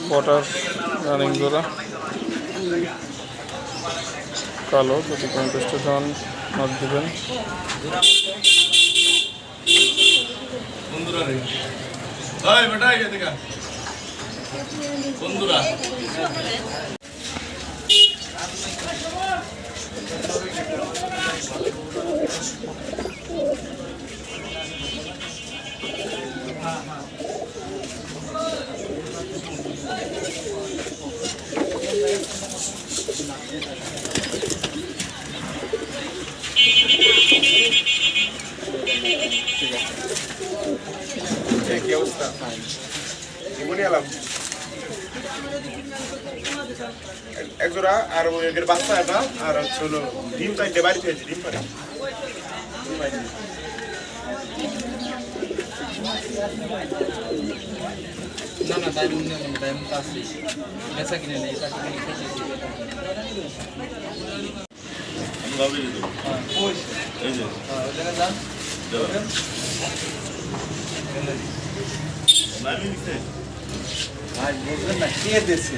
Potash running জোড়া কালো, যদি 50টা ধান নট দেবেন। বন্ধুরা কি অবস্থা? একজোড়া আর এদের বাচ্চা এটা আর হলো ডিম চাইতে বাড়িতে হয়েছে ডিম পারে না না তাই বেচা কিনে নেই ভাই বুঝলেন না কে দিয়েছে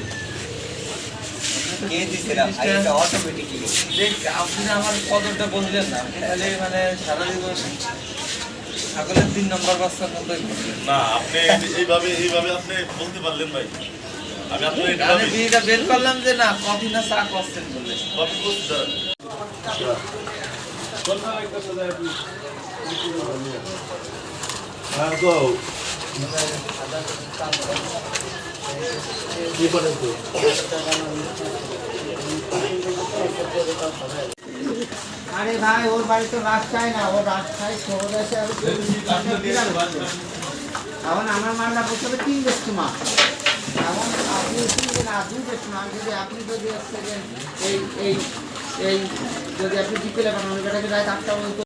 আপনি আমার কদরটা বললেন না, তাহলে মানে সারা জীবন ছাগলের 3 নম্বর বাচ্চার মতো না। আপনি এইভাবে আপনি বলতে পারলেন ভাই। আমি বিয়েটা বের করলাম যে না কফি না চা করছেন বলে কফি করতে আরে ভাই ওর বাড়ি তো রাস্তায় না, ওর রাস্তায় শহরে এসে এখন আমার মালটা বলতে হবে 3 বেস্ট মাছ। এখন আপনি কিনবেন না 2 বেস্ট মাছ, যদি আপনি যদি এই যদি আপনি বিকেলে বানান ওই বেটাকে রাত 8টা